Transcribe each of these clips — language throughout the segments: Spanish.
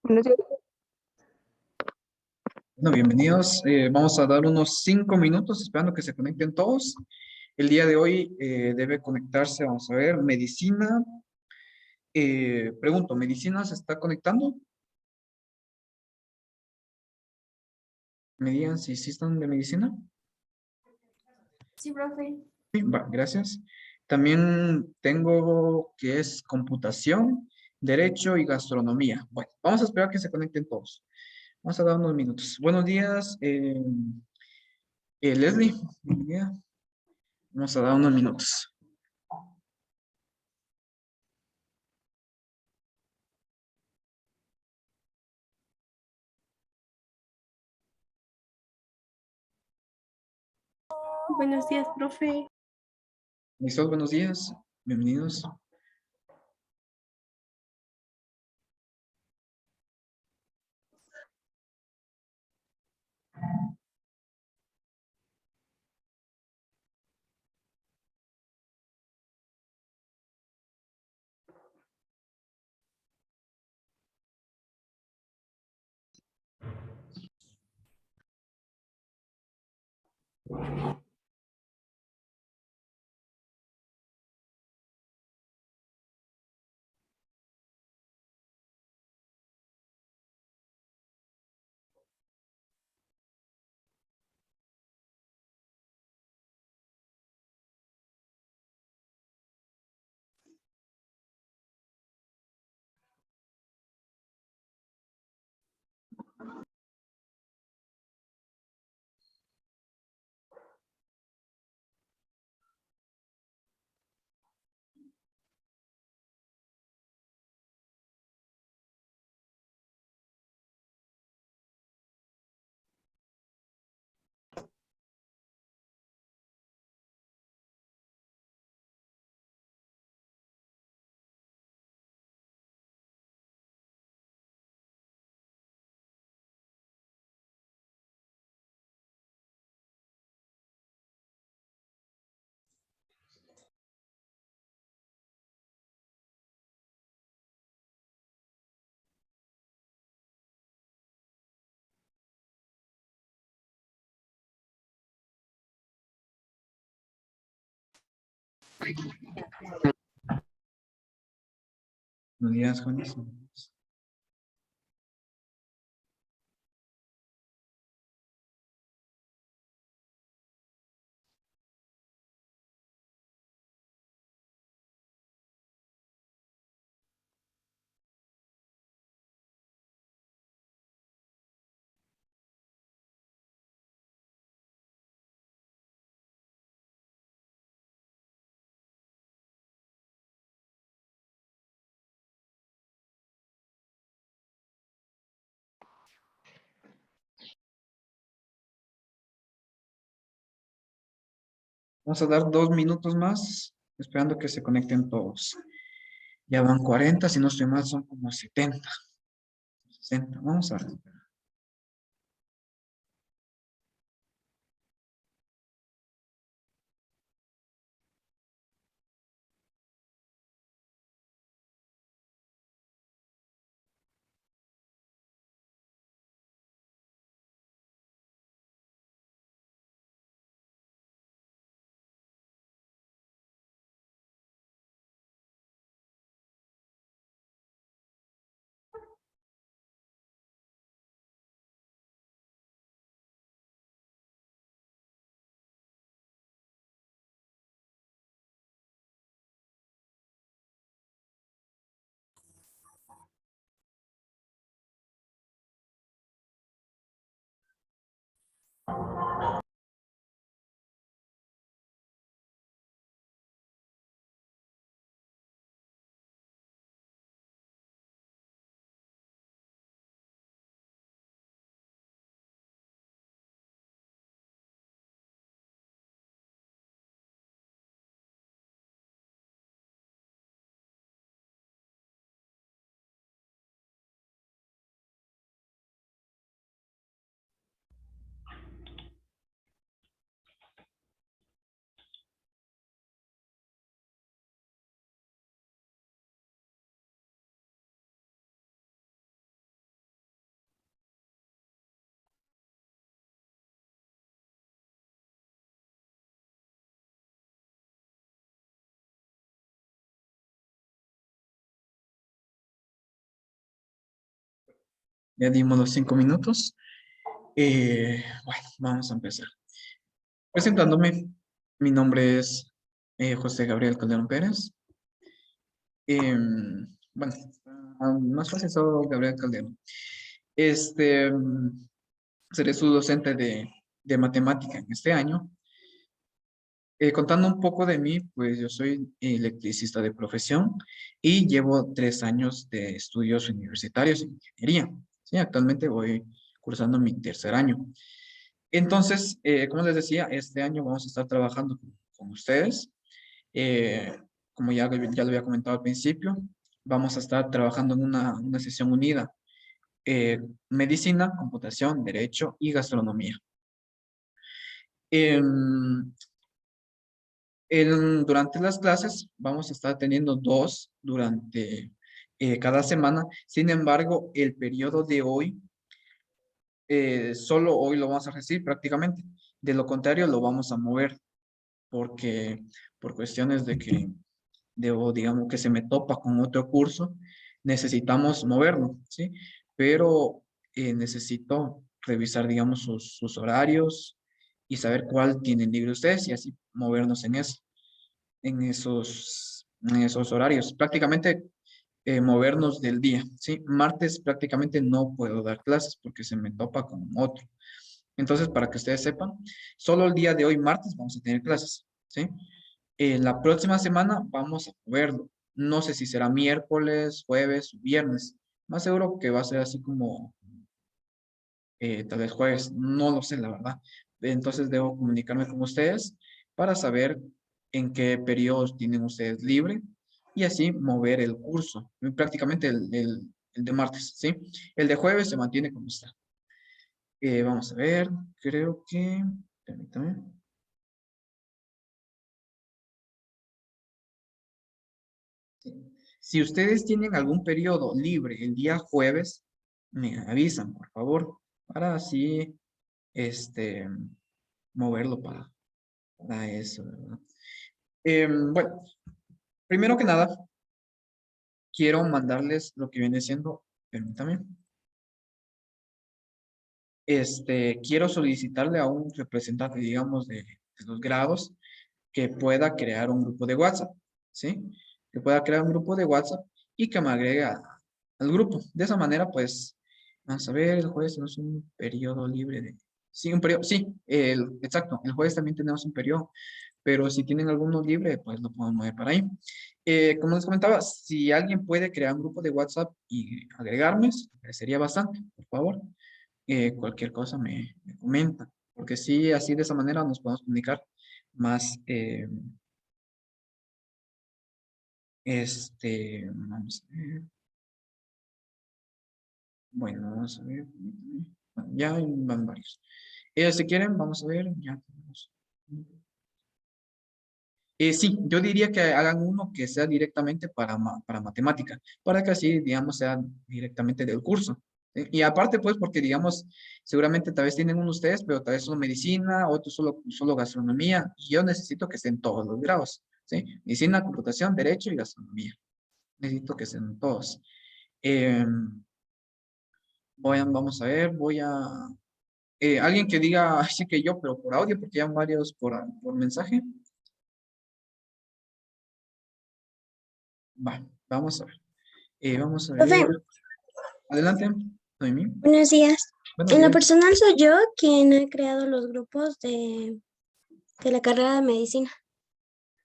Buenos días. Bueno, bienvenidos. Vamos a dar unos 5 minutos esperando que se conecten todos. El día de hoy debe conectarse, vamos a ver, medicina. Pregunto, ¿medicina se está conectando? ¿Me digan si sí están de medicina? Sí, profe. Sí, va, gracias. También tengo que es computación, derecho y gastronomía. Bueno, vamos a esperar que se conecten todos. Vamos a dar unos minutos. Buenos días, Leslie. Bienvenida. Vamos a dar unos minutos. Buenos días, profe. Listo, buenos días. Bienvenidos. Buenos días, jóvenes. Vamos a dar 2 minutos más, esperando que se conecten todos. Ya van 40, si no estoy mal, son como 70, 60. Vamos a ver. Ya dimos los 5 minutos. Bueno, vamos a empezar. Presentándome, mi nombre es José Gabriel Calderón Pérez. Bueno, más fácil solo Gabriel Calderón. Este, seré su docente de matemática en este año. Contando un poco de mí, pues yo soy electricista de profesión y llevo 3 años de estudios universitarios en ingeniería. Sí, actualmente voy cursando mi tercer año. Entonces, como les decía, este año vamos a estar trabajando con ustedes. Eh, Como ya lo había comentado al principio, vamos a estar trabajando en una sesión unida. Medicina, computación, derecho y gastronomía. Em, durante las clases vamos a estar teniendo dos durante cada semana. Sin embargo, el periodo de hoy, solo hoy lo vamos a recibir prácticamente. De lo contrario, lo vamos a mover porque por cuestiones de que debo, digamos, que se me topa con otro curso, necesitamos moverlo, ¿sí? Pero necesito revisar, digamos, sus horarios y saber cuál tienen libre ustedes y así movernos en esos horarios. Prácticamente movernos del día, ¿sí? Martes prácticamente no puedo dar clases porque se me topa con otro. Entonces, para que ustedes sepan, solo el día de hoy, martes, vamos a tener clases, ¿sí? La próxima semana vamos a moverlo. No sé si será miércoles, jueves o viernes. Más seguro que va a ser así como tal vez jueves. No lo sé, la verdad. Entonces debo comunicarme con ustedes para saber en qué periodos tienen ustedes libre y así mover el curso. Prácticamente el de martes, ¿sí? El de jueves se mantiene como está. Vamos a ver, creo que... Permítame. Sí. Si ustedes tienen algún periodo libre el día jueves, me avisan, por favor, para así, este, moverlo para eso, ¿verdad? Bueno, primero que nada, quiero mandarles lo que viene siendo, permítame, quiero solicitarle a un representante, digamos, de los grados que pueda crear un grupo de WhatsApp, ¿sí? Que pueda crear un grupo de WhatsApp y que me agregue al grupo. De esa manera, pues, vamos a ver, el jueves tenemos un periodo libre de... Sí, un periodo, sí, exacto, el jueves también tenemos un periodo, pero si tienen alguno libre, pues lo podemos mover para ahí. Como les comentaba, si alguien puede crear un grupo de WhatsApp y agregarme, me agradecería bastante, por favor. Cualquier cosa me comenta, porque sí, así de esa manera nos podemos comunicar más, vamos a ver, bueno, vamos a ver, permítame. Bueno, ya van varios. Si quieren, vamos a ver, ya tenemos. Sí, yo diría que hagan uno que sea directamente para matemática, para que así, digamos, sea directamente del curso. Y aparte, pues, porque, digamos, seguramente tal vez tienen uno ustedes, pero tal vez solo medicina, otro solo gastronomía. Y yo necesito que estén todos los grados, ¿sí? Medicina, computación, derecho y gastronomía. Necesito que estén todos. Em, vamos a ver, alguien que diga, así que yo, pero por audio, porque ya han varios por mensaje. Vamos a ver. Vamos a Profe, ver. Adelante, Noemí. buenos días. Buenos En lo días. personal soy yo quien ha creado los grupos de la carrera de medicina.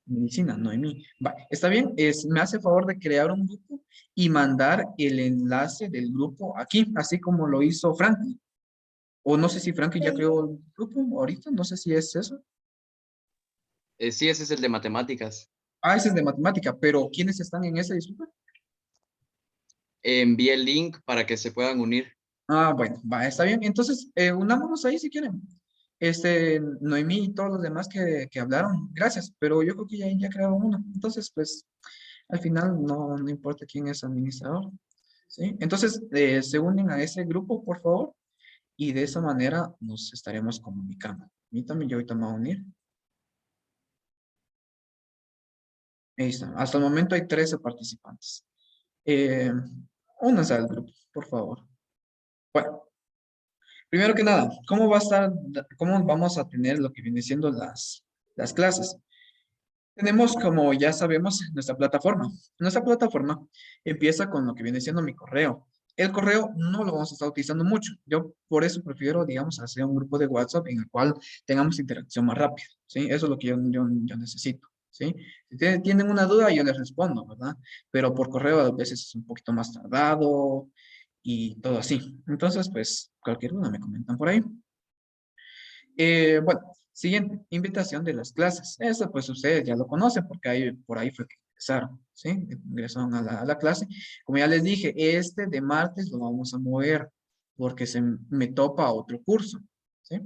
Medicina, Noemí. Está bien. Me hace favor de crear un grupo y mandar el enlace del grupo aquí, así como lo hizo Frankie. O no sé si Frankie ya Sí. creó el grupo ahorita, no sé si es eso. Sí, ese es el de matemáticas. Ah, ese es de matemática, pero ¿quiénes están en ese? Disculpa. Envié el link para que se puedan unir. Ah, bueno, está bien. Entonces, unámonos ahí si quieren. Noemí y todos los demás que hablaron, gracias, pero yo creo que ya crearon uno. Entonces, pues, al final no importa quién es administrador, ¿sí? Entonces, se unen a ese grupo, por favor, y de esa manera nos estaremos comunicando. Permítame, yo ahorita me voy a unir. Ahí está. Hasta el momento hay 13 participantes. Eh, Únanse al grupo, por favor. Bueno, primero que nada, ¿cómo va a estar, cómo vamos a tener lo que viene siendo las clases? Tenemos, como ya sabemos, nuestra plataforma. Nuestra plataforma empieza con lo que viene siendo mi correo. El correo no lo vamos a estar utilizando mucho. Yo por eso prefiero, digamos, hacer un grupo de WhatsApp en el cual tengamos interacción más rápida, ¿sí? Eso es lo que yo necesito, ¿sí? Si tienen una duda, yo les respondo, ¿verdad? Pero por correo a veces es un poquito más tardado y todo así. Entonces, pues, cualquier duda me comentan por ahí. Bueno, siguiente, invitación de las clases. Eso pues ustedes ya lo conocen porque ahí, por ahí fue que ingresaron, ¿sí? Ingresaron a la clase. Como ya les dije, este de martes lo vamos a mover porque se me topa otro curso, ¿sí?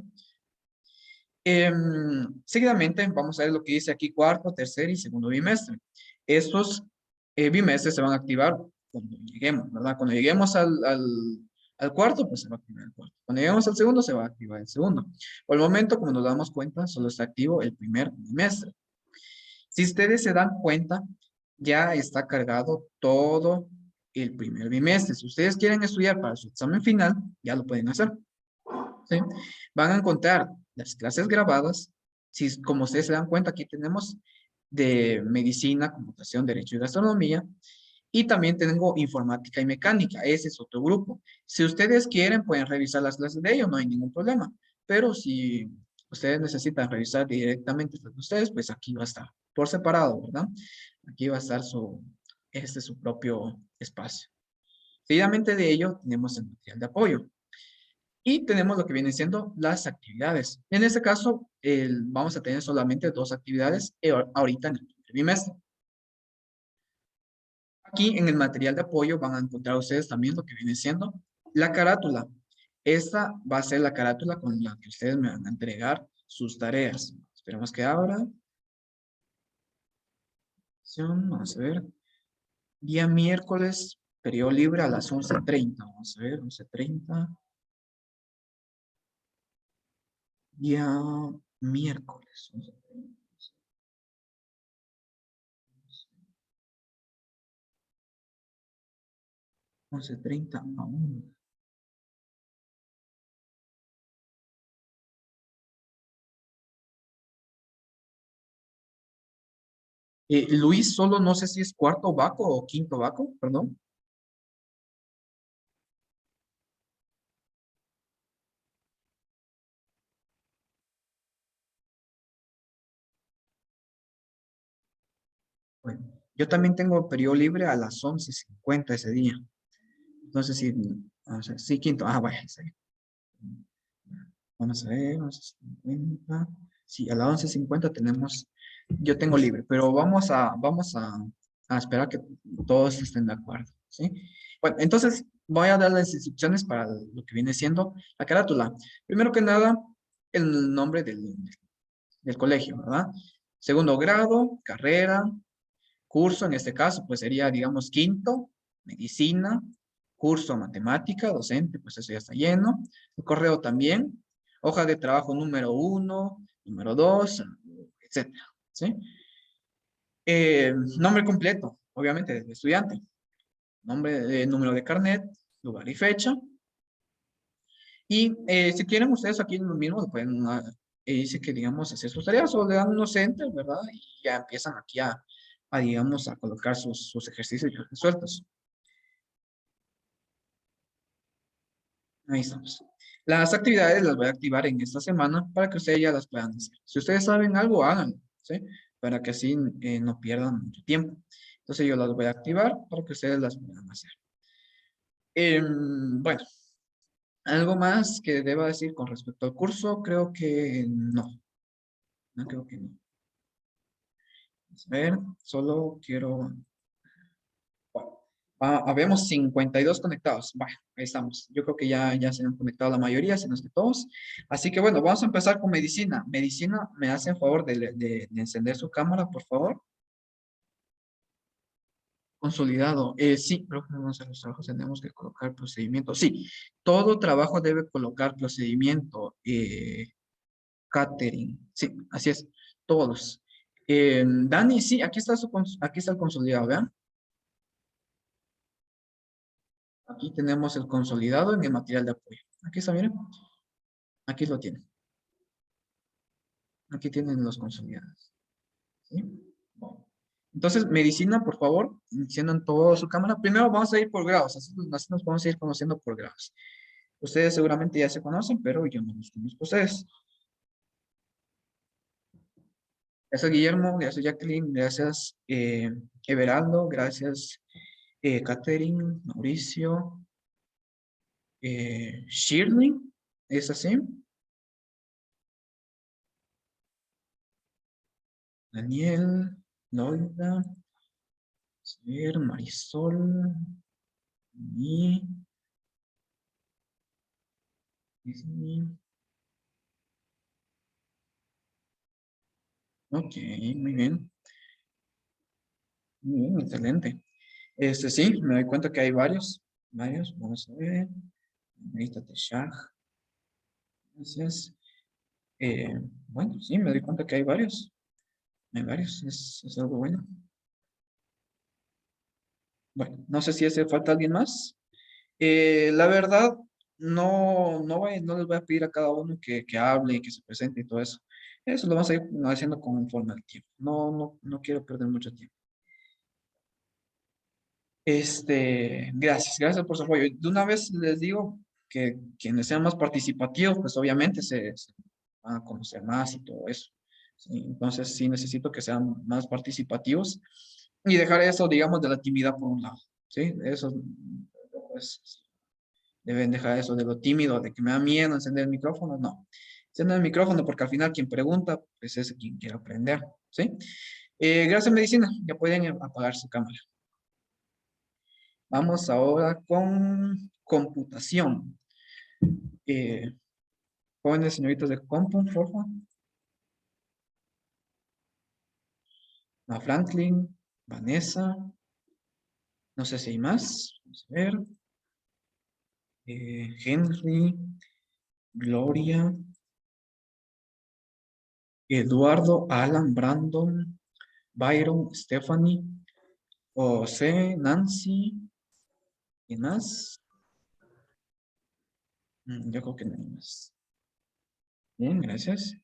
Seguidamente vamos a ver lo que dice aquí cuarto, tercer y segundo bimestre. Estos bimestres se van a activar cuando lleguemos, ¿verdad? Cuando lleguemos al cuarto, pues se va a activar el cuarto. Cuando lleguemos al segundo, se va a activar el segundo. Por el momento, como nos damos cuenta, solo está activo el primer bimestre. Si ustedes se dan cuenta, ya está cargado todo el primer bimestre. Si ustedes quieren estudiar para su examen final, ya lo pueden hacer. ¿Sí? Van a encontrar las clases grabadas. Si, como ustedes se dan cuenta, aquí tenemos de medicina, computación, derecho y gastronomía. Y también tengo informática y mecánica. Ese es otro grupo. Si ustedes quieren, pueden revisar las clases de ellos, no hay ningún problema. Pero si ustedes necesitan revisar directamente las de ustedes, pues aquí va a estar por separado, ¿verdad? Aquí va a estar su propio espacio. Seguidamente de ello, tenemos el material de apoyo. Y tenemos lo que vienen siendo las actividades. En este caso, vamos a tener solamente dos actividades ahorita en el primer trimestre. Aquí en el material de apoyo van a encontrar ustedes también lo que viene siendo la carátula. Esta va a ser la carátula con la que ustedes me van a entregar sus tareas. Esperemos que abra. Vamos a ver. Día miércoles, periodo libre a las 11:30. Vamos a ver, 11:30. Día miércoles. 11:30 aún. Luis, solo no sé si es cuarto vaco o quinto vaco, perdón. Bueno, yo también tengo periodo libre a las 11:50 ese día. Entonces, sí, vamos a ver, sí, quinto. Ah, bueno, sí. Vamos a ver, 11:50. Sí, a las 11:50 tenemos, yo tengo libre, pero vamos a esperar que todos estén de acuerdo, ¿sí? Bueno, entonces voy a dar las instrucciones para lo que viene siendo la carátula. Primero que nada, el nombre del colegio, ¿verdad? Segundo grado, carrera, curso, en este caso, pues sería, digamos, quinto, medicina, curso matemática, docente, pues eso ya está lleno. El correo también, hoja de trabajo número 1, número 2, etcétera, ¿sí? Nombre completo, obviamente, del estudiante. Nombre, número de carnet, lugar y fecha. Y si quieren ustedes aquí lo mismo, pueden, dice que, digamos, hacer sus tareas o le dan unos enter, ¿verdad? Y ya empiezan aquí digamos, a colocar sus ejercicios ya resueltos. Ahí estamos. Las actividades las voy a activar en esta semana para que ustedes ya las puedan hacer. Si ustedes saben algo, háganlo, ¿sí? Para que así no pierdan mucho tiempo. Entonces yo las voy a activar para que ustedes las puedan hacer. Bueno, ¿algo más que deba decir con respecto al curso? Creo que no. No creo que no. Vamos a ver, solo quiero... Bueno, habemos 52 conectados. Bueno, ahí estamos. Yo creo que ya se han conectado la mayoría, si no es que todos. Así que bueno, vamos a empezar con medicina. Medicina, ¿me hacen favor de encender su cámara, por favor? Consolidado. Sí, creo que vamos a los trabajos tenemos que colocar procedimiento. Sí, todo trabajo debe colocar procedimiento. Catering. Sí, así es. Todos. Dani, sí, aquí está el consolidado, ¿vean? Aquí tenemos el consolidado en el material de apoyo. Aquí está, miren. Aquí lo tienen. Aquí tienen los consolidados. ¿Sí? Bueno. Entonces, medicina, por favor, enciendan toda su cámara. Primero vamos a ir por grados, así nos vamos a ir conociendo por grados. Ustedes seguramente ya se conocen, pero yo no los conozco a ustedes. Gracias, Guillermo, gracias, Jacqueline, gracias, Everaldo, gracias, Catherine, Mauricio, Shirley, ¿es así? Daniel, Loida, Marisol, y Disney. Ok, muy bien. Muy bien, excelente. Sí, me doy cuenta que hay varios. Vamos a ver. Ahorita Teshaj. Gracias. Bueno, sí, me doy cuenta que hay varios. Hay varios, es algo bueno. Bueno, no sé si hace falta alguien más. La verdad, no les voy a pedir a cada uno que hable, que se presente y todo eso. Eso lo vamos a ir haciendo conforme al tiempo. No quiero perder mucho tiempo. Gracias por su apoyo. De una vez les digo que quienes sean más participativos, pues obviamente se van a conocer más y todo eso. ¿Sí? Entonces sí necesito que sean más participativos y dejar eso, digamos, de la timidez por un lado. ¿Sí? Eso, pues, deben dejar eso de lo tímido, de que me da miedo encender el micrófono. No, encender el micrófono porque al final quien pregunta, pues es quien quiere aprender. ¿Sí? Gracias, medicina. Ya pueden apagar su cámara. Vamos ahora con computación. Eh, Jóvenes señoritas de compu, por favor. A Franklin, Vanessa. No sé si hay más. Vamos a ver. Henry, Gloria, Eduardo, Alan, Brandon, Byron, Stephanie, José, Nancy. ¿Y más? Yo creo que no hay más. Bien, gracias.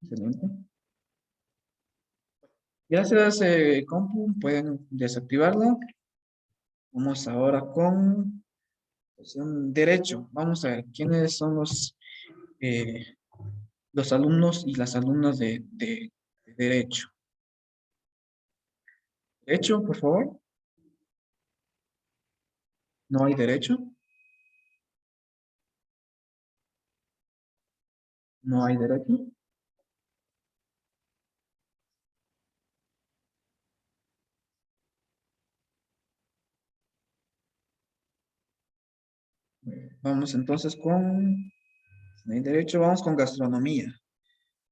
Excelente. Gracias, compu. Pueden desactivarla. Vamos ahora con derecho. Vamos a ver quiénes son los alumnos y las alumnas de derecho. Derecho, por favor. No hay derecho. No hay derecho. Vamos entonces con, no hay derecho, vamos con gastronomía.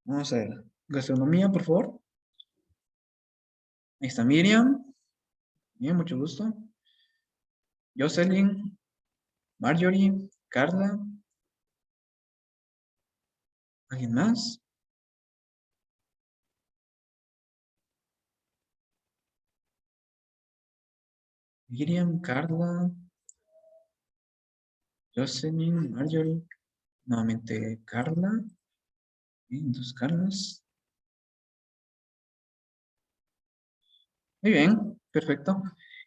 Vamos a ver. Gastronomía, por favor. Ahí está Miriam. Bien, mucho gusto. Jocelyn, Marjorie, Carla. ¿Alguien más? Miriam, Carla, Jocelyn, Marjorie. Nuevamente Carla. Bien, dos Carlos. Muy bien, perfecto.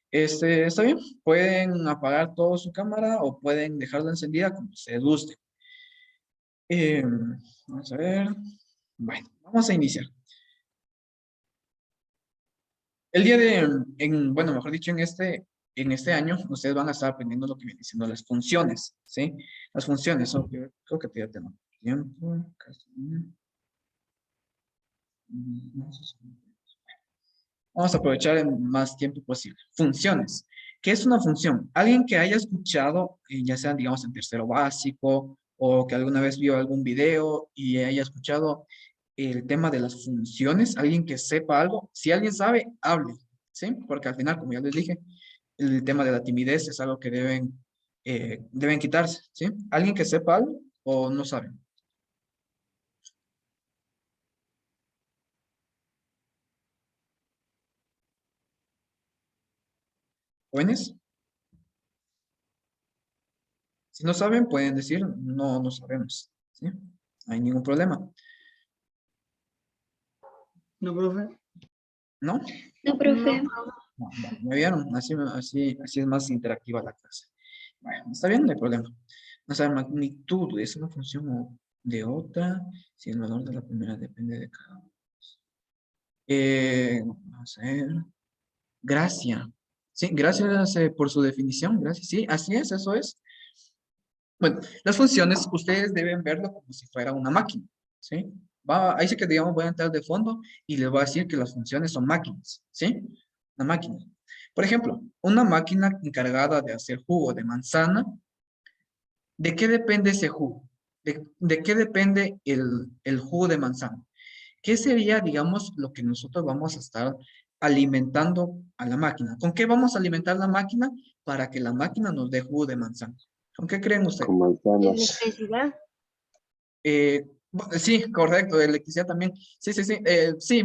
Está bien. Pueden apagar toda su cámara o pueden dejarla encendida como se guste. Eh, Vamos a ver. Bueno, vamos a iniciar. El día bueno, mejor dicho, en este año, ustedes van a estar aprendiendo lo que viene siendo las funciones, ¿sí? Las funciones, creo que ya tengo tiempo. Vamos a aprovechar el más tiempo posible. Funciones. ¿Qué es una función? Alguien que haya escuchado, ya sea, digamos, en tercero básico, o que alguna vez vio algún video y haya escuchado el tema de las funciones, alguien que sepa algo, si alguien sabe, hable, ¿sí? Porque al final, como ya les dije, el tema de la timidez es algo que deben quitarse, ¿sí? ¿Alguien que sepa algo o no sabe? ¿Jóvenes? Si no saben, pueden decir, no, no sabemos. ¿Sí? No hay ningún problema. No, profe. ¿No? No, profe. No, bueno, ¿me vieron? Así es más interactiva la clase. Bueno, está bien, no hay problema. O sea, magnitud es una función de otra, si el valor de la primera depende de cada uno. Vamos a ver. Gracia. Sí, gracias por su definición, gracias. Sí, así es, eso es. Bueno, las funciones ustedes deben verlo como si fuera una máquina, ¿sí? Ahí sí que digamos voy a entrar de fondo y les voy a decir que las funciones son máquinas, ¿sí? Una máquina. Por ejemplo, una máquina encargada de hacer jugo de manzana, ¿de qué depende ese jugo? ¿De qué depende el jugo de manzana? ¿Qué sería, digamos, lo que nosotros vamos a estar alimentando a la máquina? ¿Con qué vamos a alimentar la máquina para que la máquina nos dé jugo de manzana? ¿Con qué creen ustedes? Con manzanas. Electricidad. Sí, correcto, de electricidad también. Sí, sí, sí, sí,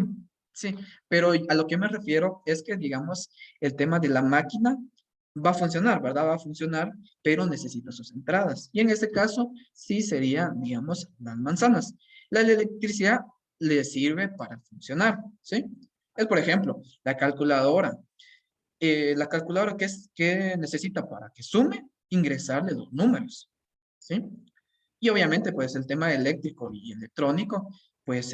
sí. Pero a lo que me refiero es que, digamos, el tema de la máquina va a funcionar, ¿verdad? Va a funcionar, pero necesita sus entradas. Y en este caso, sí sería, digamos, las manzanas. La electricidad le sirve para funcionar, ¿sí? Es, por ejemplo, la calculadora. La calculadora, ¿qué necesita para que sume? Ingresarle los números, ¿sí? Y obviamente, pues, el tema eléctrico y electrónico, pues,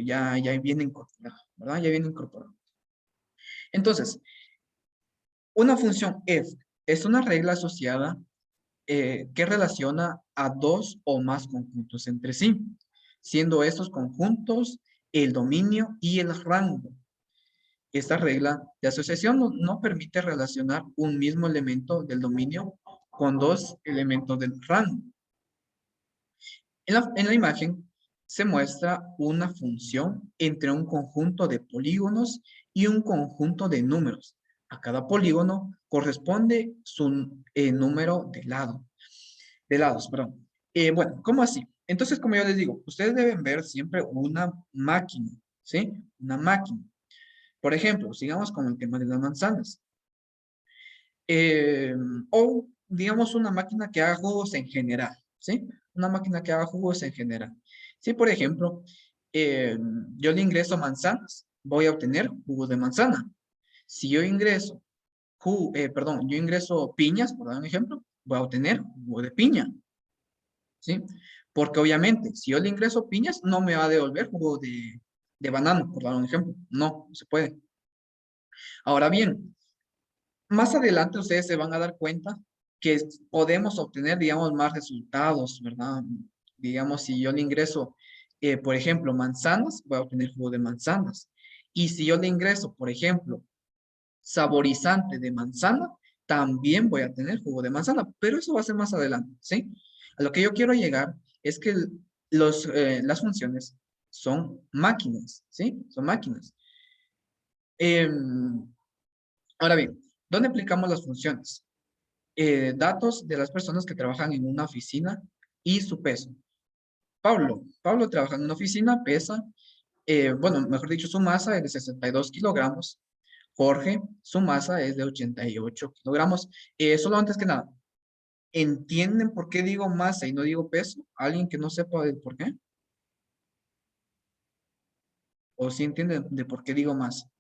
ya viene incorporado, ¿verdad? Ya viene incorporado. Entonces, una función f es una regla asociada que relaciona a dos o más conjuntos entre sí, siendo estos conjuntos el dominio y el rango. Esta regla de asociación no permite relacionar un mismo elemento del dominio con dos elementos del rango. En la imagen se muestra una función entre un conjunto de polígonos y un conjunto de números. A cada polígono corresponde su número de lados, perdón. Bueno, ¿cómo así? Entonces, como yo les digo, ustedes deben ver siempre una máquina, ¿sí? Una máquina. Por ejemplo, sigamos con el tema de las manzanas. Eh, o, digamos, una máquina que haga jugos en general, ¿sí? Una máquina que haga jugos en general. Si, por ejemplo, yo le ingreso manzanas, voy a obtener jugos de manzana. Si yo ingreso, yo ingreso piñas, por dar un ejemplo, voy a obtener jugo de piña, ¿sí? Porque obviamente, si yo le ingreso piñas, no me va a devolver jugo de banano, por dar un ejemplo. No, no se puede. Ahora bien, más adelante ustedes se van a dar cuenta que podemos obtener, digamos, más resultados, ¿verdad? Digamos, si yo le ingreso, por ejemplo, manzanas, voy a obtener jugo de manzanas. Y si yo le ingreso, por ejemplo, saborizante de manzana, también voy a tener jugo de manzana, pero eso va a ser más adelante, ¿sí? A lo que yo quiero llegar es que las funciones son máquinas, ¿sí? Son máquinas. Ahora bien, ¿dónde aplicamos las funciones? Datos de las personas que trabajan en una oficina y su peso. Pablo trabaja en una oficina, pesa, bueno, mejor dicho, su masa es de 62 kilogramos. Jorge, su masa es de 88 kilogramos. Solo antes que nada, ¿entienden por qué digo masa y no digo peso? ¿Alguien que no sepa de por qué? ¿O sí entienden de por qué digo masa?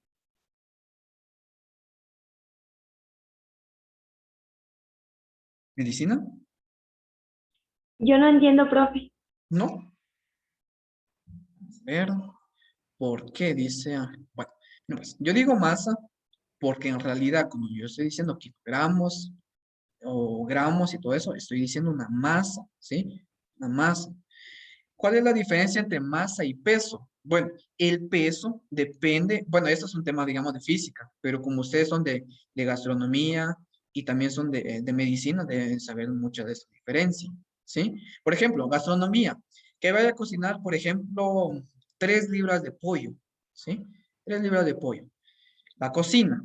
¿Medicina? Yo no entiendo, profe. No. A ver, ¿por qué dice? Bueno, no, pues, yo digo masa porque en realidad, como yo estoy diciendo kilogramos o gramos y todo eso, estoy diciendo una masa, ¿sí? Una masa. ¿Cuál es la diferencia entre masa y peso? Bueno, el peso depende, bueno, esto es un tema, digamos, de física, pero como ustedes son de gastronomía y también son de medicina, deben saber mucha de esta diferencia, ¿sí? Por ejemplo, gastronomía, que vaya a cocinar, por ejemplo, 3 libras de pollo, ¿sí? 3 libras de pollo. La cocina.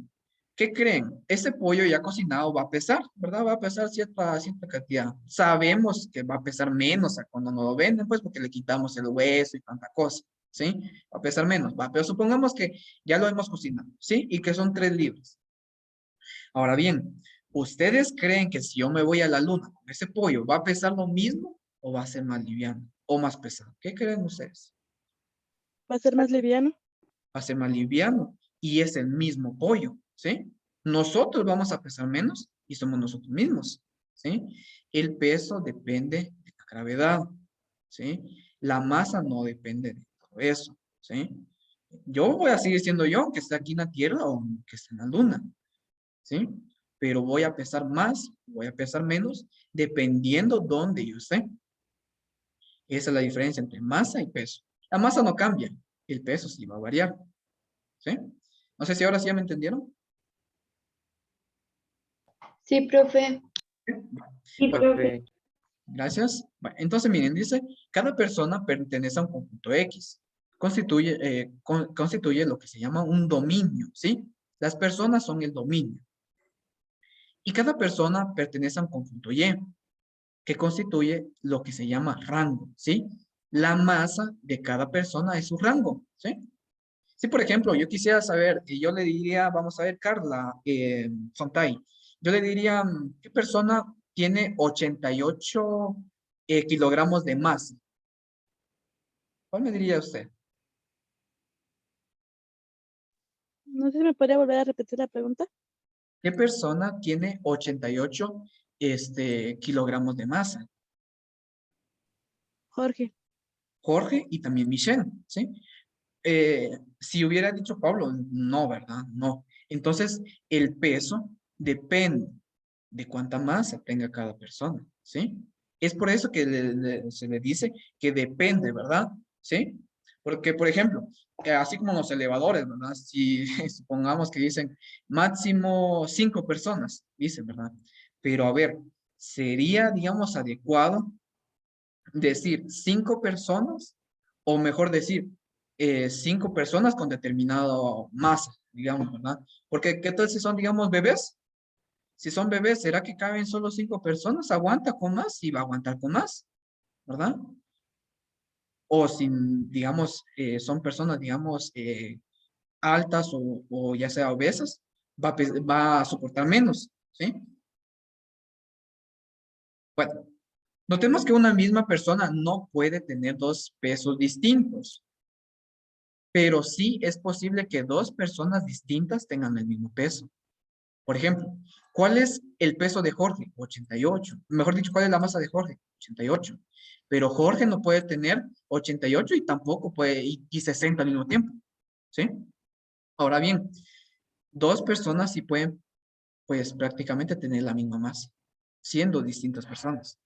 ¿Qué creen? Ese pollo ya cocinado va a pesar, ¿verdad? Va a pesar cierta cantidad. Sabemos que va a pesar menos a cuando nos lo venden, pues porque le quitamos el hueso y tanta cosa, ¿sí? Va a pesar menos, va. Pero supongamos que ya lo hemos cocinado, ¿sí? Y que son 3 libras. Ahora bien, ¿ustedes creen que si yo me voy a la luna con ese pollo, va a pesar lo mismo o va a ser más liviano o más pesado? ¿Qué creen ustedes? ¿Va a ser más liviano? Va a ser más liviano y es el mismo pollo, ¿sí? Nosotros vamos a pesar menos y somos nosotros mismos, ¿sí? El peso depende de la gravedad, ¿sí? La masa no depende de todo eso, ¿sí? Yo voy a seguir siendo yo, que esté aquí en la Tierra o que esté en la Luna, ¿sí? Pero voy a pesar más, voy a pesar menos, dependiendo dónde yo esté. Esa es la diferencia entre masa y peso. La masa no cambia, el peso sí va a variar, ¿sí? No sé si ahora sí ya me entendieron. Sí, profe. Bueno, gracias. Bueno, entonces, miren, dice, cada persona pertenece a un conjunto X. Constituye lo que se llama un dominio, ¿sí? Las personas son el dominio. Y cada persona pertenece a un conjunto Y, que constituye lo que se llama rango, ¿sí? La masa de cada persona es su rango, ¿sí? Si, por ejemplo, yo quisiera saber, y yo le diría, vamos a ver, Carla Sontay, yo le diría, ¿qué persona tiene 88 kilogramos de masa? ¿Cuál me diría usted? No sé si me podría volver a repetir la pregunta. ¿Qué persona tiene 88 kilogramos de masa? Jorge. Jorge y también Michelle, ¿sí? Si hubiera dicho Pablo, no, ¿verdad? No. Entonces, el peso depende de cuánta masa tenga cada persona, ¿sí? Es por eso que se le dice que depende, ¿verdad? ¿Sí? Porque, por ejemplo, así como los elevadores, ¿verdad? Si supongamos que dicen máximo 5 personas, dicen, ¿verdad? Pero a ver, ¿sería, digamos, adecuado decir 5 personas o mejor decir 5 personas con determinado masa, digamos, ¿verdad? Porque ¿qué tal si son, digamos, bebés? Si son bebés, ¿será que caben solo 5 personas? ¿Aguanta con más? Y va a aguantar con más, ¿verdad? O si, digamos, son personas, digamos, altas o ya sea obesas, va a soportar menos, ¿sí? Bueno, notemos que una misma persona no puede tener dos pesos distintos, pero sí es posible que dos personas distintas tengan el mismo peso. Por ejemplo, ¿cuál es el peso de Jorge? 88. Mejor dicho, ¿cuál es la masa de Jorge? 88. Pero Jorge no puede tener 88 y tampoco puede, y 60 al mismo tiempo, ¿sí? Ahora bien, dos personas sí pueden, pues prácticamente tener la misma masa, siendo distintas personas.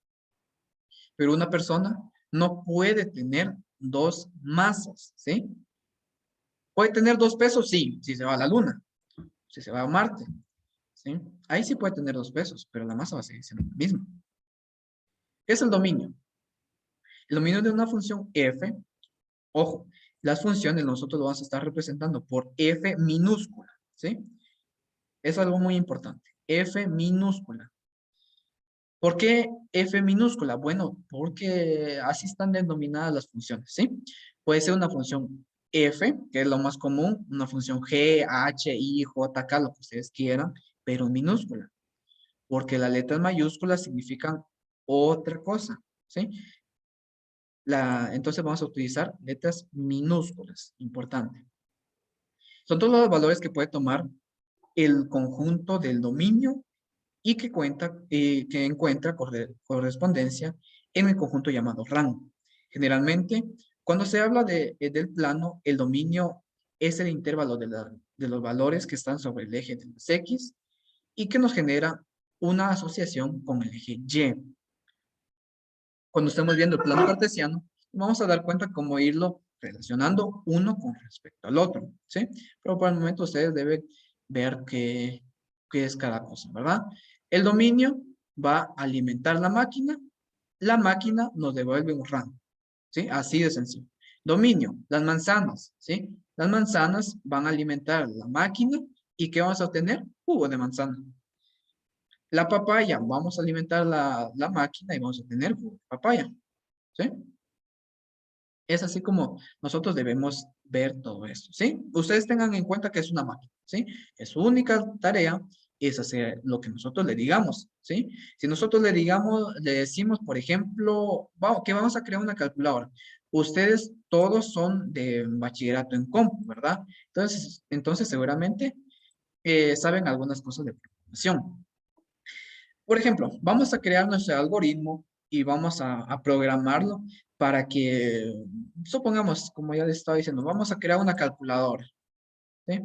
Pero una persona no puede tener dos masas, ¿sí? ¿Puede tener dos pesos? Sí, si se va a la luna, si se va a Marte, ¿sí? Ahí sí puede tener dos pesos, pero la masa va a seguir siendo la misma. ¿Qué es el dominio? El dominio de una función f, ojo, las funciones nosotros lo vamos a estar representando por f minúscula, ¿sí? Es algo muy importante, f minúscula. ¿Por qué f minúscula? Bueno, porque así están denominadas las funciones, ¿sí? Puede ser una función f, que es lo más común, una función g, h, i, j, k, lo que ustedes quieran, pero minúscula. Porque las letras mayúsculas significan otra cosa, ¿sí? Entonces vamos a utilizar letras minúsculas, importante. Son todos los valores que puede tomar el conjunto del dominio y que encuentra correspondencia en el conjunto llamado rango. Generalmente, cuando se habla del plano, el dominio es el intervalo de los valores que están sobre el eje de los X y que nos genera una asociación con el eje Y. Cuando estemos viendo el plano cartesiano, vamos a dar cuenta cómo irlo relacionando uno con respecto al otro, ¿sí? Pero por el momento ustedes deben ver qué es cada cosa, ¿verdad? El dominio va a alimentar la máquina nos devuelve un rango, ¿sí? Así de sencillo. Dominio, las manzanas, ¿sí? Las manzanas van a alimentar la máquina y ¿qué vamos a obtener? Jugo de manzana. La papaya, vamos a alimentar la máquina y vamos a tener jugo de papaya, ¿sí? Es así como nosotros debemos ver todo esto, ¿sí? Ustedes tengan en cuenta que es una máquina, ¿sí? Es su única tarea es hacer lo que nosotros le digamos, ¿sí? Si nosotros le decimos, por ejemplo, que vamos a crear una calculadora. Ustedes todos son de bachillerato en compu, ¿verdad? Entonces seguramente saben algunas cosas de programación. Por ejemplo, vamos a crear nuestro algoritmo y vamos a programarlo para que, supongamos, como ya les estaba diciendo, vamos a crear una calculadora, ¿sí?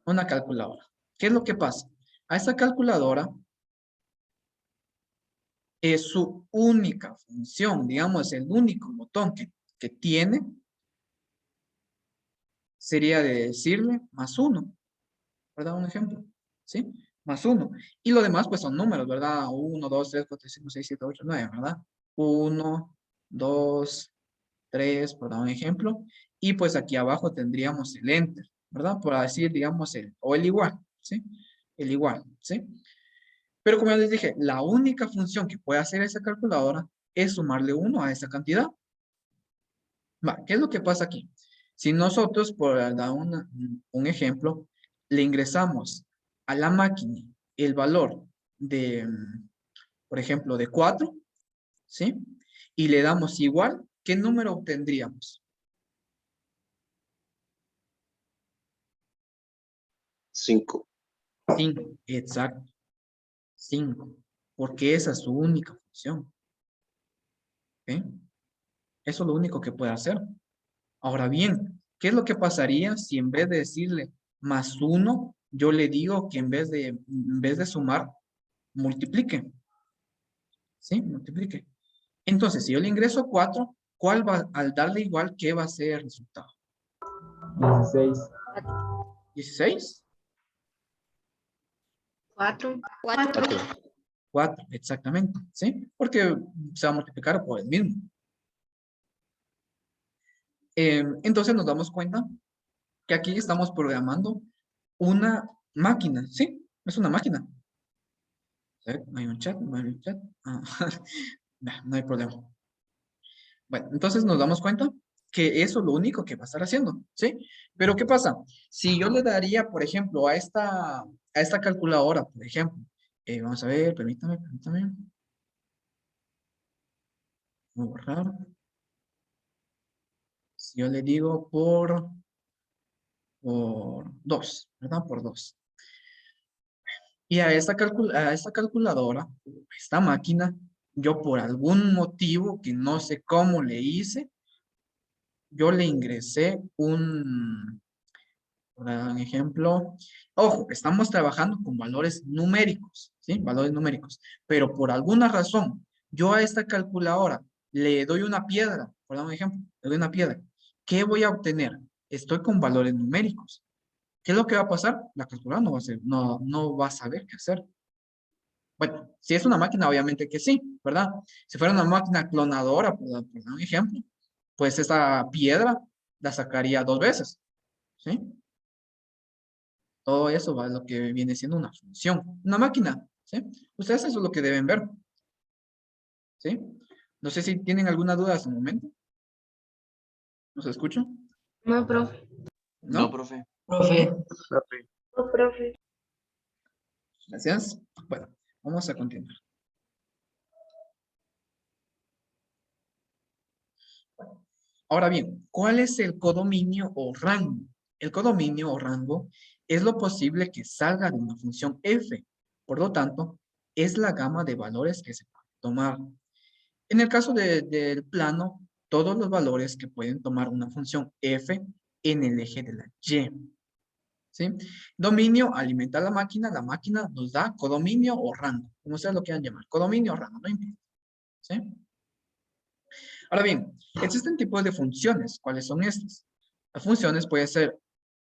Una calculadora. ¿Qué es lo que pasa? A esta calculadora es su única función, digamos, el único botón que tiene sería de decirle más uno, ¿verdad? Un ejemplo, ¿sí? Más uno. Y lo demás, pues son números, ¿verdad? 1, 2, 3, 4, 5, 6, 7, 8, 9, ¿verdad? 1, 2, 3, por dar un ejemplo. Y pues aquí abajo tendríamos el enter, ¿verdad? Por decir, digamos, o el igual, ¿sí? El igual, ¿sí? Pero como ya les dije, la única función que puede hacer esa calculadora es sumarle 1 a esa cantidad. Va, ¿qué es lo que pasa aquí? Si nosotros, por dar un ejemplo, le ingresamos a la máquina el valor de, por ejemplo, de 4, ¿sí? Y le damos igual, ¿qué número obtendríamos? 5. 5, exacto. 5, porque esa es su única función. ¿Ok? Eso es lo único que puede hacer. Ahora bien, ¿qué es lo que pasaría si en vez de decirle más 1, yo le digo que en vez de sumar, multiplique? ¿Sí? Multiplique. Entonces, si yo le ingreso 4, ¿cuál va, al darle igual, qué va a ser el resultado? 16. 16. 4. 4, exactamente. ¿Sí? Porque se va a multiplicar por el mismo. Entonces nos damos cuenta que aquí estamos programando una máquina, ¿sí? Es una máquina. No hay un chat, no hay un chat. Ah, no hay problema. Bueno, entonces nos damos cuenta que eso es lo único que va a estar haciendo, ¿sí? Pero ¿qué pasa? Si yo le daría, por ejemplo, a esta calculadora, por ejemplo, vamos a ver, permítame. Voy a borrar. Si yo le digo por 2, ¿verdad? Por 2. Y a esta calculadora, esta máquina, yo por algún motivo que no sé cómo le hice, yo le ingresé por dar un ejemplo. Ojo, estamos trabajando con valores numéricos, ¿sí? Valores numéricos. Pero por alguna razón, yo a esta calculadora le doy una piedra, por dar un ejemplo, le doy una piedra. ¿Qué voy a obtener? Estoy con valores numéricos. ¿Qué es lo que va a pasar? La calculadora no va a saber qué hacer. Bueno, si es una máquina, obviamente que sí, ¿verdad? Si fuera una máquina clonadora, por dar un ejemplo, pues esa piedra la sacaría 2 veces, ¿sí? Todo eso va a lo que viene siendo una función, una máquina, ¿sí? Ustedes eso es lo que deben ver, ¿sí? No sé si tienen alguna duda hasta el momento. ¿Nos escucho? No, profe. No, ¿No? profe. No, profe. Gracias. Bueno, vamos a continuar. Ahora bien, ¿cuál es el codominio o rango? El codominio o rango es lo posible que salga de una función f. Por lo tanto, es la gama de valores que se puede tomar. En el caso del plano, todos los valores que pueden tomar una función f en el eje de la y. ¿Sí? Dominio alimenta a la máquina nos da codominio o rango, como ustedes lo quieran llamar, codominio o rango, no importa. ¿Sí? Ahora bien, existen tipos de funciones. ¿Cuáles son estas? Las funciones pueden ser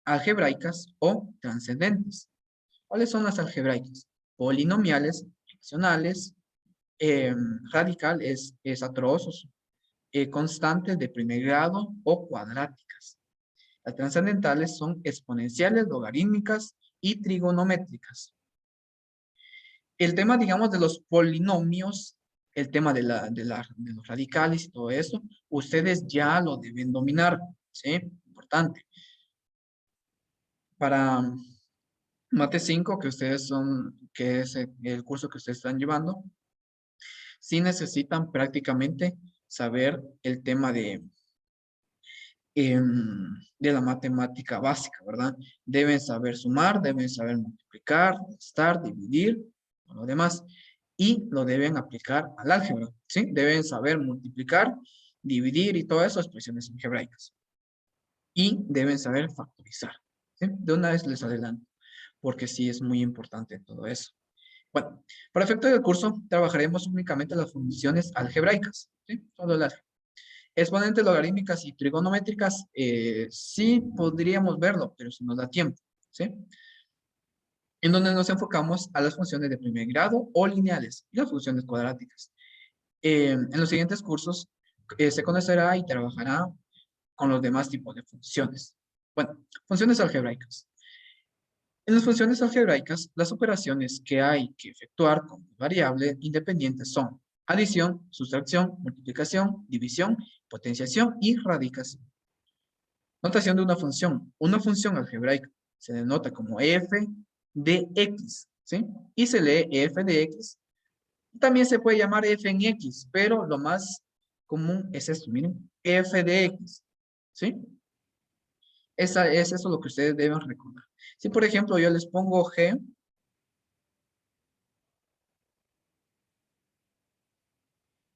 algebraicas o trascendentes. ¿Cuáles son las algebraicas? Polinomiales, fraccionales, radical es atroz, constantes de primer grado o cuadráticas. Las trascendentales son exponenciales, logarítmicas y trigonométricas. El tema, digamos, de los polinomios, el tema de los radicales y todo eso, ustedes ya lo deben dominar, ¿sí? Importante. Para Mate 5, que ustedes son, que es el curso que ustedes están llevando, sí necesitan prácticamente saber el tema de la matemática básica, ¿verdad? Deben saber sumar, deben saber multiplicar, restar, dividir, todo lo demás, y lo deben aplicar al álgebra, ¿sí? Deben saber multiplicar, dividir y todo eso, expresiones algebraicas. Y deben saber factorizar, ¿sí? De una vez les adelanto, porque sí es muy importante todo eso. Bueno, para efecto del curso, trabajaremos únicamente las funciones algebraicas, ¿sí? Solo el álgebra. Exponentes logarítmicas y trigonométricas, sí podríamos verlo, pero si nos da tiempo, ¿sí? En donde nos enfocamos a las funciones de primer grado o lineales y las funciones cuadráticas. En los siguientes cursos se conocerá y trabajará con los demás tipos de funciones. Bueno, funciones algebraicas. En las funciones algebraicas, las operaciones que hay que efectuar con variable independiente son adición, sustracción, multiplicación, división, potenciación y radicación. Notación de una función. Una función algebraica se denota como f de x, ¿sí? Y se lee f de x. También se puede llamar f en x, pero lo más común es esto, miren, f de x, ¿sí? Es eso lo que ustedes deben recordar. Si, por ejemplo, yo les pongo g,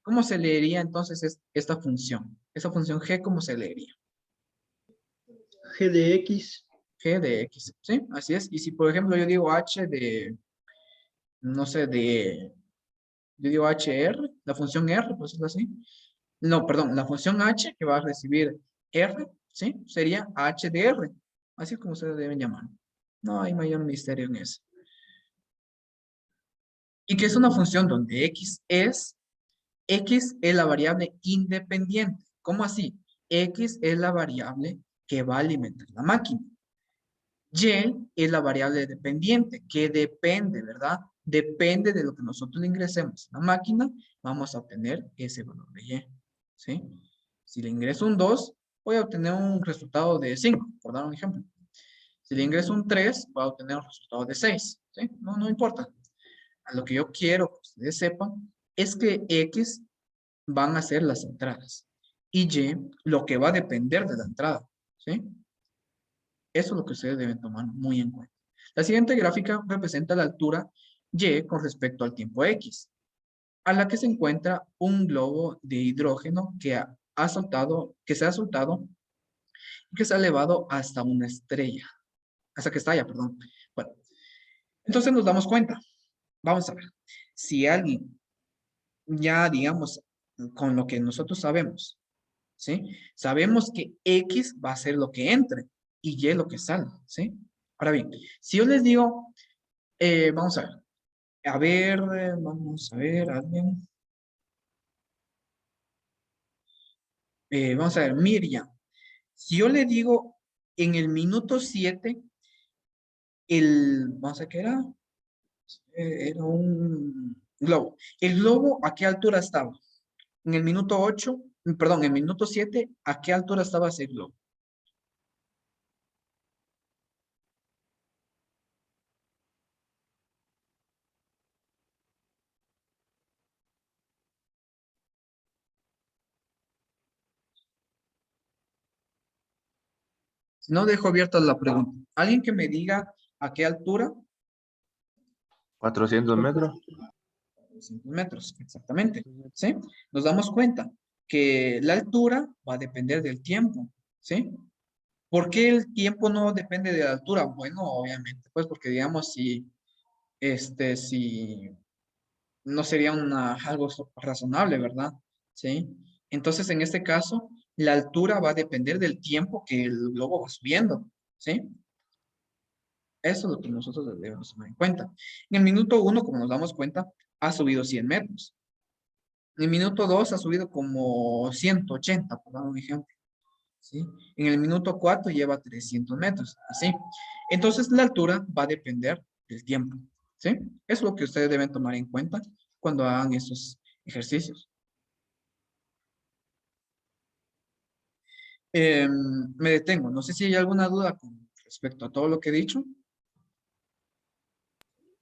¿cómo se leería entonces esta función? Esa función g, ¿cómo se leería? G de X. G de x, ¿sí? Así es. Y si, por ejemplo, yo digo h de, no sé, yo digo hr, la función r, pues es así. No, perdón, la función h que va a recibir r, ¿sí? Sería h de r. Así es como ustedes deben llamar. No hay mayor misterio en eso. Y que es una función donde x es la variable independiente. ¿Cómo así? X es la variable que va a alimentar la máquina. Y es la variable dependiente, que depende, ¿verdad? Depende de lo que nosotros le ingresemos a la máquina, vamos a obtener ese valor de Y, ¿sí? Si le ingreso un 2, voy a obtener un resultado de 5, por dar un ejemplo. Si le ingreso un 3, voy a obtener un resultado de 6, ¿sí? No importa. A lo que yo quiero que ustedes sepan es que X van a ser las entradas y Y lo que va a depender de la entrada, ¿sí? Eso es lo que ustedes deben tomar muy en cuenta. La siguiente gráfica representa la altura Y con respecto al tiempo X, a la que se encuentra un globo de hidrógeno que se ha soltado y que se ha elevado hasta una estrella, hasta que estalla, perdón. Bueno, entonces nos damos cuenta. Vamos a ver. Si alguien ya, digamos, con lo que nosotros sabemos, ¿sí? Sabemos que X va a ser lo que entre y Y lo que sale, ¿sí? Ahora bien, si yo les digo, vamos a ver, alguien. Vamos a ver, Miriam. Si yo le digo en el minuto 7, vamos a ver qué era. Era un globo. ¿El globo a qué altura estaba? En el minuto 8, perdón, en el minuto 7, ¿a qué altura estaba ese globo? No dejo abierta la pregunta. ¿Alguien que me diga a qué altura? 400 metros. 200 metros, exactamente. ¿Sí? Nos damos cuenta que la altura va a depender del tiempo. ¿Sí? ¿Por qué el tiempo no depende de la altura? Bueno, obviamente, pues porque digamos si no sería algo razonable, ¿verdad? ¿Sí? Entonces, en este caso, la altura va a depender del tiempo que el globo va subiendo. ¿Sí? Eso es lo que nosotros debemos tomar en cuenta. En el minuto 1, como nos damos cuenta, ha subido 100 metros. En el minuto 2 ha subido como 180, por dar un ejemplo. ¿Sí? En el minuto 4 lleva 300 metros. Así. Entonces, la altura va a depender del tiempo. ¿Sí? Eso es lo que ustedes deben tomar en cuenta cuando hagan esos ejercicios. Me detengo. No sé si hay alguna duda con respecto a todo lo que he dicho.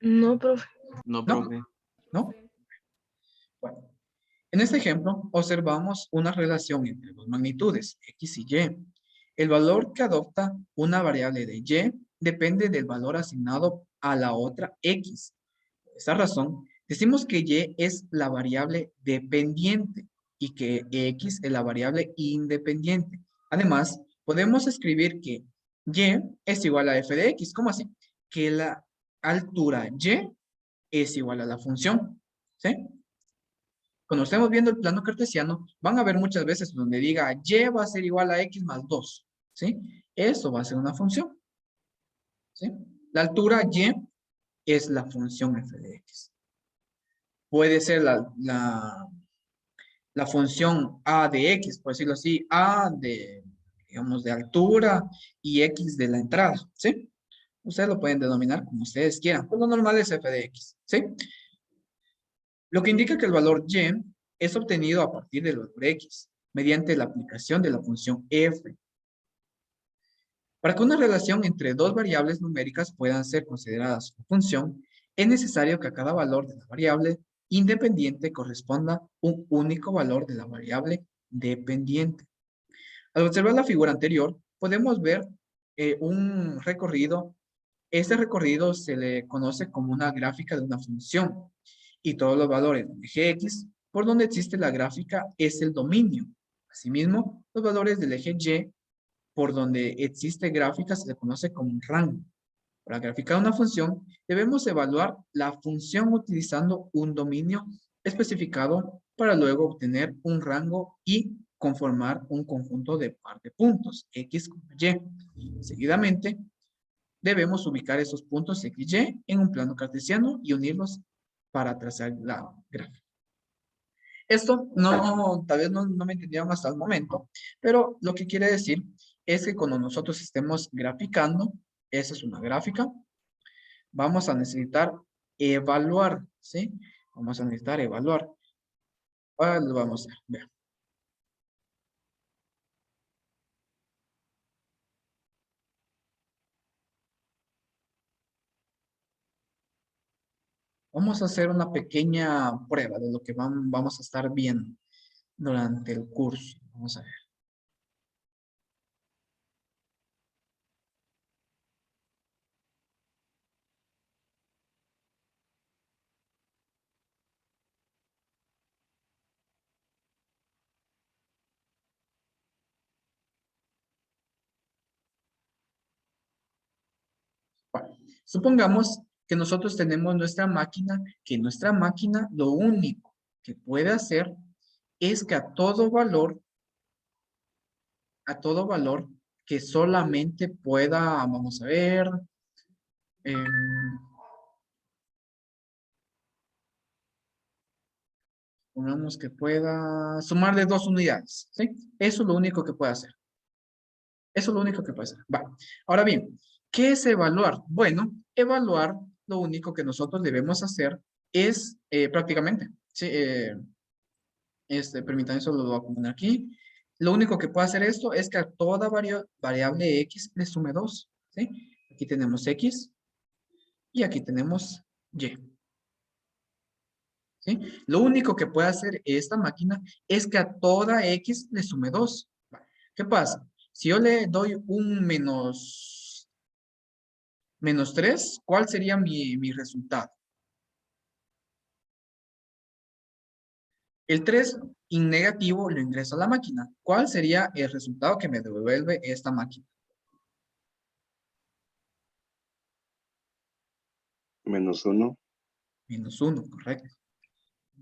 No, profe. No, No. profe. ¿No? Bueno, en este ejemplo observamos una relación entre dos magnitudes, X y Y. El valor que adopta una variable de Y depende del valor asignado a la otra X. Por esta razón, decimos que Y es la variable dependiente y que X es la variable independiente. Además, podemos escribir que Y es igual a f de X. ¿Cómo así? Que la altura Y es igual a la función. ¿Sí? Cuando estemos viendo el plano cartesiano, van a ver muchas veces donde diga y va a ser igual a x más 2. ¿Sí? Eso va a ser una función. ¿Sí? La altura y es la función f de x. Puede ser la función a de x, por decirlo así, a de, digamos, de altura y x de la entrada. ¿Sí? Ustedes lo pueden denominar como ustedes quieran. Pues lo normal es f de x. ¿Sí? Lo que indica que el valor y es obtenido a partir del valor x, mediante la aplicación de la función f. Para que una relación entre dos variables numéricas puedan ser consideradas una función, es necesario que a cada valor de la variable independiente corresponda un único valor de la variable dependiente. Al observar la figura anterior, podemos ver un recorrido. Este recorrido se le conoce como una gráfica de una función. Y todos los valores del eje X, por donde existe la gráfica, es el dominio. Asimismo, los valores del eje Y, por donde existe gráfica, se le conoce como un rango. Para graficar una función, debemos evaluar la función utilizando un dominio especificado para luego obtener un rango y conformar un conjunto de par de puntos, X, Y. Seguidamente, debemos ubicar esos puntos X, Y en un plano cartesiano y unirlos para trazar la gráfica. Esto tal vez no me entendieron hasta el momento, pero lo que quiere decir es que cuando nosotros estemos graficando, esa es una gráfica, vamos a necesitar evaluar, ¿sí? Vamos a necesitar evaluar. Ahora lo vamos a ver. Vamos a hacer una pequeña prueba de lo que vamos a estar viendo durante el curso. Vamos a ver. Bueno, supongamos que nosotros tenemos nuestra máquina, que nuestra máquina lo único que puede hacer es que a todo valor que solamente pueda, vamos a ver, pongamos que pueda sumar de 2 unidades, ¿sí? Eso es lo único que puede hacer. Eso es lo único que puede hacer. Va. Ahora bien, ¿qué es evaluar? Bueno, evaluar lo único que nosotros debemos hacer es prácticamente, ¿sí? Permítanme, solo lo voy a poner aquí. Lo único que puede hacer esto es que a toda variable x le sume 2, ¿sí? Aquí tenemos x y aquí tenemos y. ¿Sí? Lo único que puede hacer esta máquina es que a toda x le sume 2. ¿Qué pasa? Si yo le doy un menos 3, ¿cuál sería mi resultado? El 3 en negativo lo ingreso a la máquina. ¿Cuál sería el resultado que me devuelve esta máquina? -1. -1, correcto.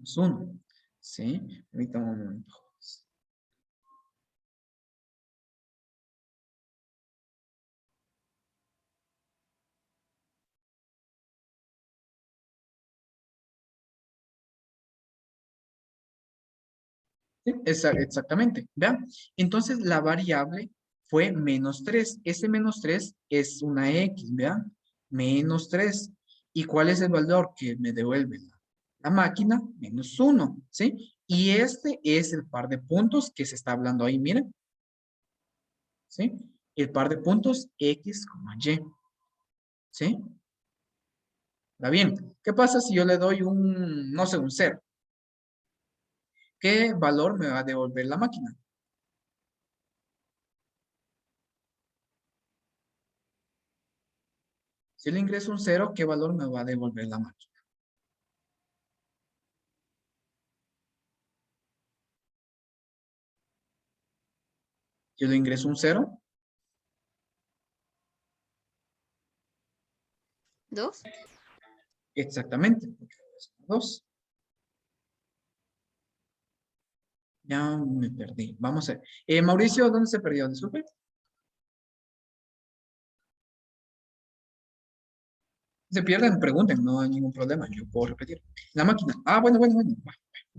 -1. ¿Sí? Permítame un momento. Sí, exactamente. Vean. Entonces la variable fue -3. Ese -3 es una X, vean. -3. ¿Y cuál es el valor que me devuelve la máquina? -1, ¿sí? Y este es el par de puntos que se está hablando ahí, miren. ¿Sí? El par de puntos X, Y. ¿Sí? Está bien. ¿Qué pasa si yo le doy un, no sé, un 0? ¿Qué valor me va a devolver la máquina? Si le ingreso un 0, ¿qué valor me va a devolver la máquina? Yo le ingreso un 0. 2. Exactamente. Porque es 2. Ya me perdí. Vamos a ver. Mauricio, ¿dónde se perdió? Disculpe. Se pierden, pregunten, no hay ningún problema, yo puedo repetir. La máquina. Ah, bueno. Bueno,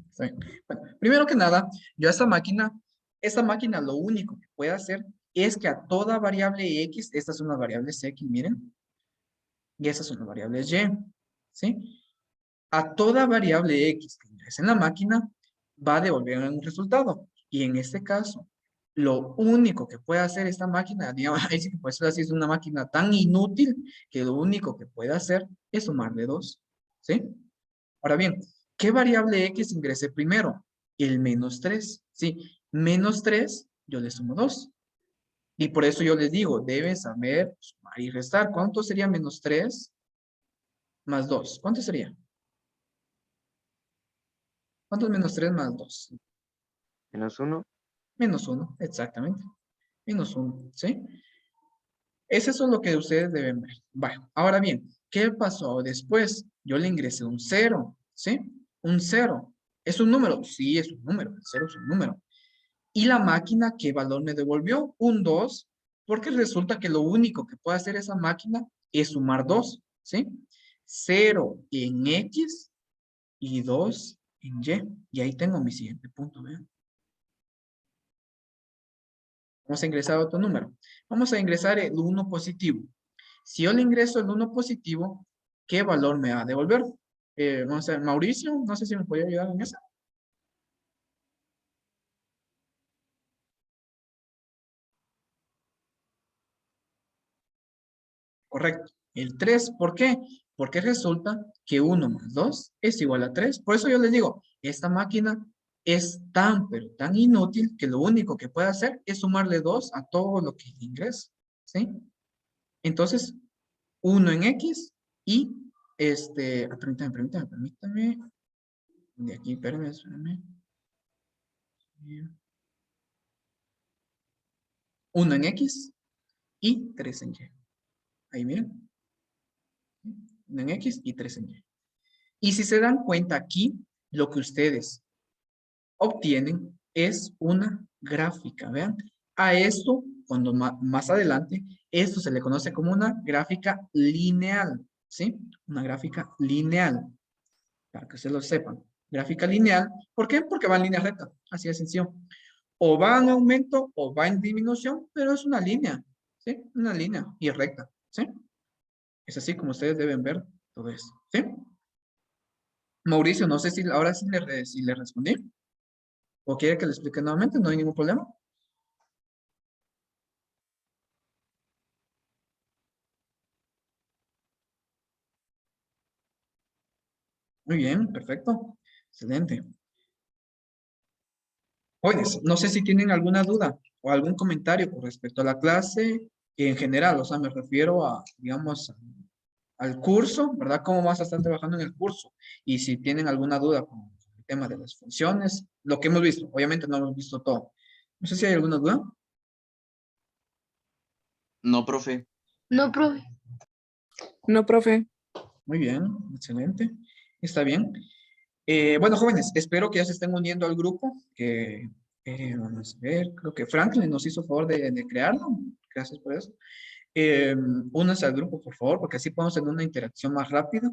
está bien. Bueno, primero que nada, yo esta máquina lo único que puede hacer es que a toda variable X, estas son las variables X, miren, y estas son las variables Y, ¿sí? A toda variable X que ingrese en la máquina, va a devolver un resultado. Y en este caso, lo único que puede hacer esta máquina, digamos, ahí sí que puede ser así, es una máquina tan inútil que lo único que puede hacer es sumarle 2, ¿sí? Ahora bien, ¿qué variable X ingresé primero? El -3, ¿sí? -3, yo le sumo 2. Y por eso yo les digo, deben saber sumar y restar. ¿Cuánto sería -3 más 2? ¿Cuánto sería? ¿Cuánto es -3 más 2? -1. -1, exactamente. -1, ¿sí? Eso es lo que ustedes deben ver. Bueno, ahora bien, ¿qué pasó después? Yo le ingresé un 0, ¿sí? Un 0. ¿Es un número? Sí, es un número. El 0 es un número. ¿Y la máquina qué valor me devolvió? Un 2, porque resulta que lo único que puede hacer esa máquina es sumar 2, ¿sí? 0 en X y 2 en Y. Y ahí tengo mi siguiente punto, vean. Vamos a ingresar otro número. Vamos a ingresar el 1 positivo. Si yo le ingreso el 1 positivo, ¿qué valor me va a devolver? Vamos a ver, Mauricio, no sé si me podría ayudar en eso. Correcto. El 3, ¿por qué? Porque resulta que 1 más 2 es igual a 3. Por eso yo les digo, esta máquina es tan, pero tan inútil que lo único que puede hacer es sumarle 2 a todo lo que ingresa. ¿Sí? Entonces, 1 en X y permítame. De aquí, espérame. 1 en X y 3 en Y. Ahí miren. 1 en X y 3 en Y. Y si se dan cuenta aquí, lo que ustedes obtienen es una gráfica, vean. A esto, cuando más adelante, esto se le conoce como una gráfica lineal, ¿sí? Una gráfica lineal, para que ustedes lo sepan. Gráfica lineal, ¿por qué? Porque va en línea recta, así de sencillo. O va en aumento o va en disminución, pero es una línea, ¿sí? Una línea y recta, ¿sí? Es así como ustedes deben ver todo esto, ¿sí? Mauricio, no sé si ahora sí si le respondí. ¿O quiere que le explique nuevamente? No hay ningún problema. Muy bien, perfecto. Excelente. Jóvenes, no sé si tienen alguna duda o algún comentario con respecto a la clase en general. O sea, me refiero a, digamos, al curso, ¿verdad? ¿Cómo vas a estar trabajando en el curso? Y si tienen alguna duda con el tema de las funciones, lo que hemos visto. Obviamente no hemos visto todo. No sé si hay alguna duda. No, profe. No, profe. No, profe. Muy bien, excelente. Está bien. Bueno, jóvenes, espero que ya se estén uniendo al grupo, que vamos a ver, creo que Franklin nos hizo favor de crearlo. Gracias por eso. Únanse al grupo, por favor, porque así podemos tener una interacción más rápida.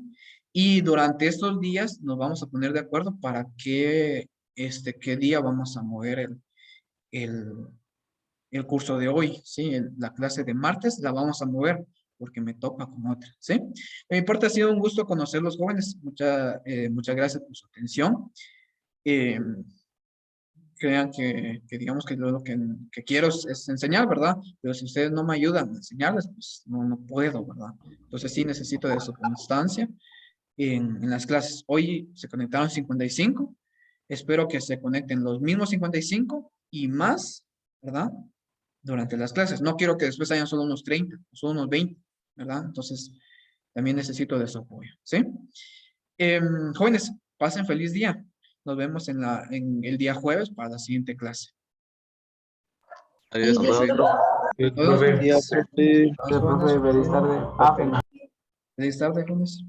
Y durante estos días nos vamos a poner de acuerdo para qué día vamos a mover el, el curso de hoy, ¿sí? La clase de martes la vamos a mover porque me toca con otra, ¿sí? De mi parte ha sido un gusto conocer los jóvenes. Muchas gracias por su atención. Eh, Crean que digamos que lo que quiero es enseñar, ¿verdad? Pero si ustedes no me ayudan a enseñarles, pues no puedo, ¿verdad? Entonces sí necesito de su constancia en las clases. Hoy se conectaron 55. Espero que se conecten los mismos 55 y más, ¿verdad? Durante las clases. No quiero que después hayan solo unos 30, o solo unos 20, ¿verdad? Entonces, también necesito de su apoyo, ¿sí? Jóvenes, pasen feliz día. Nos vemos en el día jueves para la siguiente clase. Adiós, Feliz día, profe. Nos vemos, Buen día, profe. jóvenes. Feliz tarde. Feliz tarde, jóvenes.